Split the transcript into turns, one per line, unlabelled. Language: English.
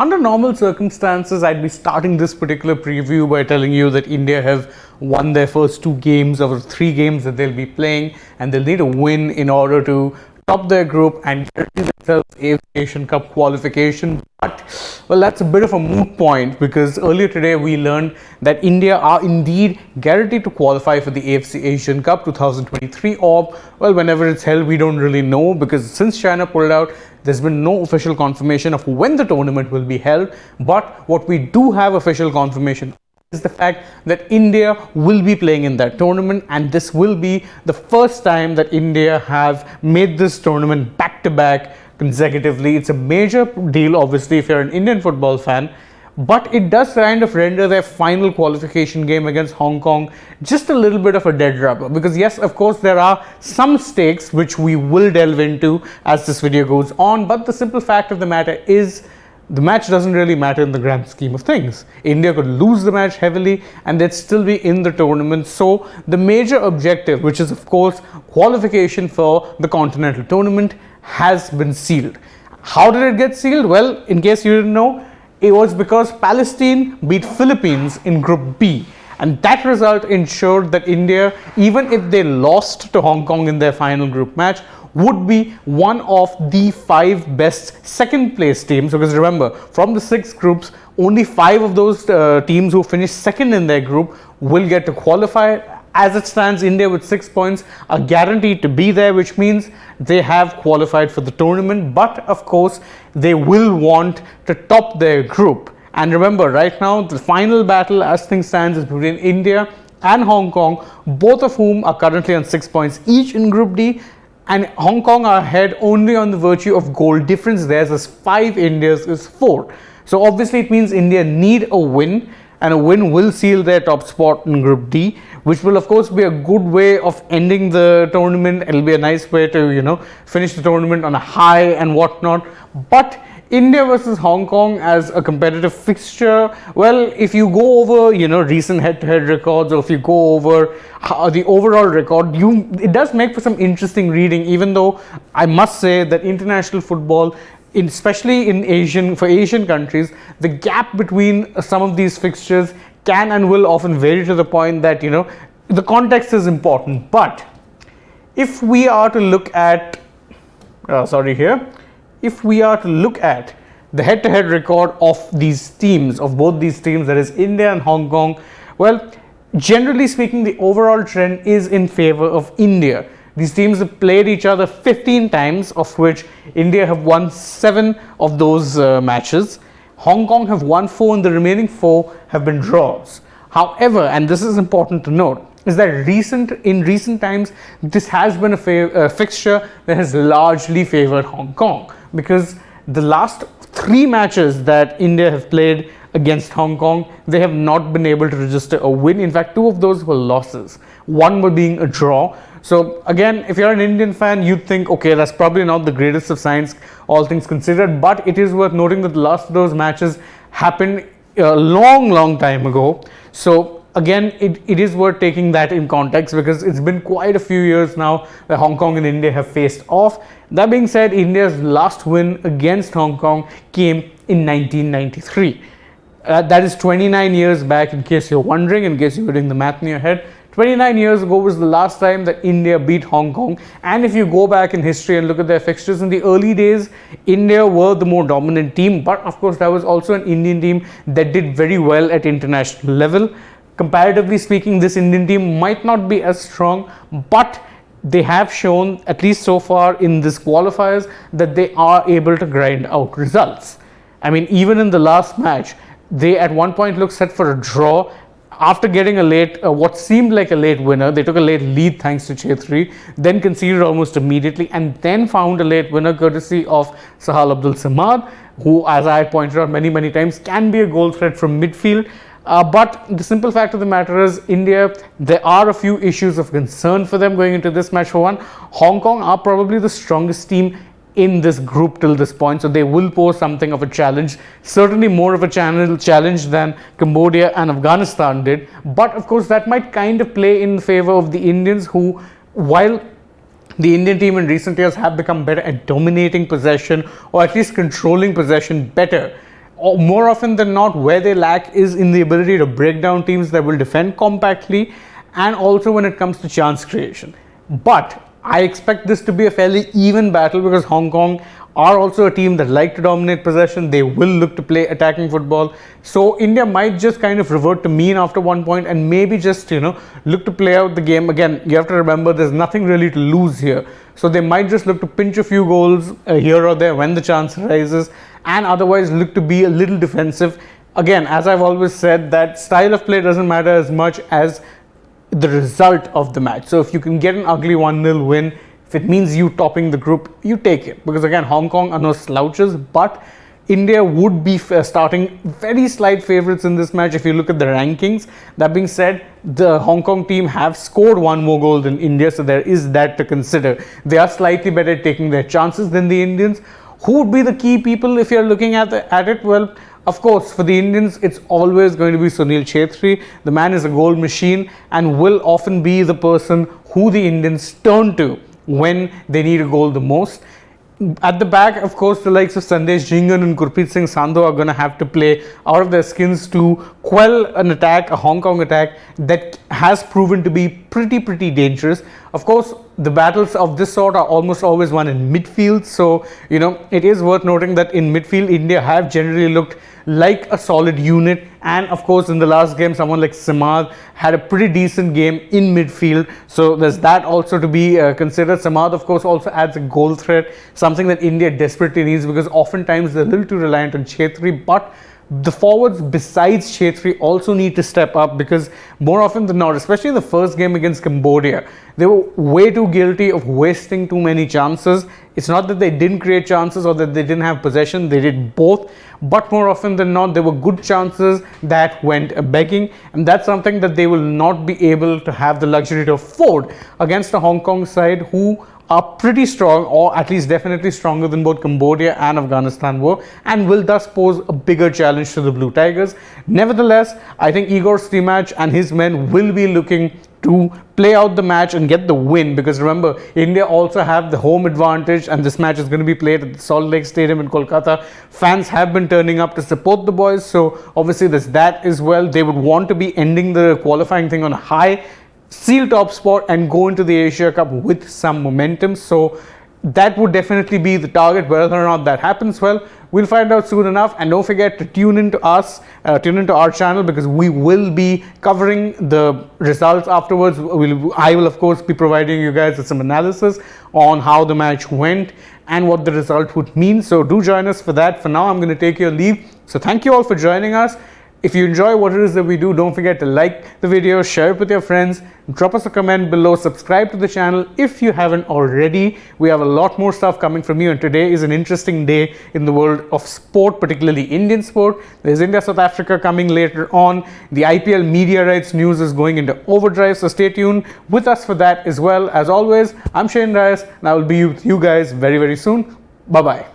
Under normal circumstances, I'd be starting this particular preview by telling you that India have won their first 2 games of the 3 games that they'll be playing, and they'll need a win in order to top their group and guarantee themselves AFC Asian Cup qualification. But, well, that's a bit of a moot point, because earlier today we learned that India are indeed guaranteed to qualify for the AFC Asian Cup 2023, or, well, whenever it's held, we don't really know, because since China pulled out, there's been no official confirmation of when the tournament will be held. But what we do have official confirmation is the fact that India will be playing in that tournament, and this will be the first time that India have made this tournament back-to-back consecutively. It's a major deal, obviously, if you're an Indian football fan, but it does kind of render their final qualification game against Hong Kong just a little bit of a dead rubber, because yes, of course, there are some stakes which we will delve into as this video goes on, but the simple fact of the matter is the match doesn't really matter in the grand scheme of things. India could lose the match heavily and they'd still be in the tournament. So the major objective, which is of course qualification for the continental tournament, has been sealed. How did it get sealed? Well, in case you didn't know, it was because Palestine beat Philippines in Group B. And that result ensured that India, even if they lost to Hong Kong in their final group match, would be one of the 5 best second place teams, because remember, from the 6 groups, only 5 of those teams who finished second in their group will get to qualify. As it stands, India with 6 points are guaranteed to be there, which means they have qualified for the tournament. But of course, they will want to top their group. And remember, right now, the final battle as things stand is between India and Hong Kong, both of whom are currently on 6 points each in Group D. And Hong Kong are ahead only on the virtue of goal difference. Theirs is 5, India's is 4. So obviously it means India need a win, and a win will seal their top spot in Group D, which will of course be a good way of ending the tournament. It'll be a nice way to, finish the tournament on a high and whatnot. But India versus Hong Kong as a competitive fixture, well, if you go over, recent head-to-head records, or if you go over the overall record, it does make for some interesting reading, even though I must say that international football, especially for Asian countries, the gap between some of these fixtures can and will often vary to the point that, the context is important. But if we are to look at, if we are to look at the head-to-head record of these teams, of both these teams, that is India and Hong Kong, well, generally speaking, the overall trend is in favor of India. These teams have played each other 15 times, of which India have won 7 of those matches. Hong Kong have won 4, and the remaining 4 have been draws. However, and this is important to note, is that in recent times, this has been a fixture that has largely favored Hong Kong, because the last 3 matches that India have played against Hong Kong, they have not been able to register a win. In fact, 2 of those were losses. 1 were being a draw. So again, if you're an Indian fan, you'd think, okay, that's probably not the greatest of signs, all things considered. But it is worth noting that the last of those matches happened a long time ago. So again, it is worth taking that in context, because it's been quite a few years now that Hong Kong and India have faced off. That being said, India's last win against Hong Kong came in 1993. That is 29 years back, in case you're wondering, in case you're doing the math in your head. 29 years ago was the last time that India beat Hong Kong. And if you go back in history and look at their fixtures, in the early days, India were the more dominant team. But of course, that was also an Indian team that did very well at international level. Comparatively speaking, this Indian team might not be as strong, but they have shown, at least so far in this qualifiers, that they are able to grind out results. I mean, even in the last match, they at one point looked set for a draw. After getting what seemed like a late winner, they took a late lead thanks to Chetri, then conceded almost immediately, and then found a late winner courtesy of Sahal Abdul Samad, who, as I pointed out many times, can be a goal threat from midfield. But the simple fact of the matter is, India, there are a few issues of concern for them going into this match. For one, Hong Kong are probably the strongest team in this group till this point, so they will pose something of a challenge, certainly more of a challenge than Cambodia and Afghanistan did. But of course, that might kind of play in favor of the Indians, who, while the Indian team in recent years have become better at dominating possession, or at least controlling possession better, more often than not, where they lack is in the ability to break down teams that will defend compactly, and also when it comes to chance creation. But I expect this to be a fairly even battle because Hong Kong are also a team that like to dominate possession. They will look to play attacking football. So India might just kind of revert to mean after 1 point and maybe just, look to play out the game. Again, you have to remember there's nothing really to lose here. So they might just look to pinch a few goals here or there when the chance arises, and otherwise look to be a little defensive. Again, as I've always said, that style of play doesn't matter as much as the result of the match. So if you can get an ugly 1-0 win, if it means you topping the group, you take it. Because again, Hong Kong are no slouches, but India would be starting very slight favourites in this match if you look at the rankings. That being said, the Hong Kong team have scored one more goal than India, so there is that to consider. They are slightly better at taking their chances than the Indians. Who would be the key people if you're looking at it? Well, of course, for the Indians, it's always going to be Sunil Chhetri. The man is a goal machine and will often be the person who the Indians turn to when they need a goal the most. At the back, of course, the likes of Sandesh Jhingan and Gurpreet Singh Sandhu are going to have to play out of their skins to quell an attack, a Hong Kong attack that has proven to be pretty dangerous. Of course, the battles of this sort are almost always won in midfield. So, it is worth noting that in midfield, India have generally looked like a solid unit. And of course, in the last game, someone like Samad had a pretty decent game in midfield. So there's that also to be considered. Samad, of course, also adds a goal threat, something that India desperately needs because oftentimes they're a little too reliant on Chhetri. But the forwards besides Chhetri also need to step up because more often than not, especially in the first game against Cambodia, they were way too guilty of wasting too many chances. It's not that they didn't create chances or that they didn't have possession. They did both. But more often than not, there were good chances that went begging. And that's something that they will not be able to have the luxury to afford against the Hong Kong side, who are pretty strong, or at least definitely stronger than both Cambodia and Afghanistan were, and will thus pose a bigger challenge to the Blue Tigers. Nevertheless, I think Igor Stimac and his men will be looking to play out the match and get the win, because remember, India also have the home advantage and this match is going to be played at the Salt Lake Stadium in Kolkata. Fans have been turning up to support the boys, so obviously there's that as well. They would want to be ending the qualifying thing on a high, seal top spot and go into the Asia Cup with some momentum. So that would definitely be the target. Whether or not that happens, well, we'll find out soon enough. And don't forget to tune into our channel, because we will be covering the results afterwards. I will of course be providing you guys with some analysis on how the match went and what the result would mean. So do join us for that. For now, I'm going to take your leave. So thank you all for joining us. If you enjoy what it is that we do, don't forget to like the video, share it with your friends, drop us a comment below, subscribe to the channel if you haven't already. We have a lot more stuff coming from you, and today is an interesting day in the world of sport, particularly Indian sport. There's India-South Africa coming later on. The IPL media rights news is going into overdrive, so stay tuned with us for that as well. As always, I'm Shane Reyes, and I will be with you guys very soon. Bye-bye.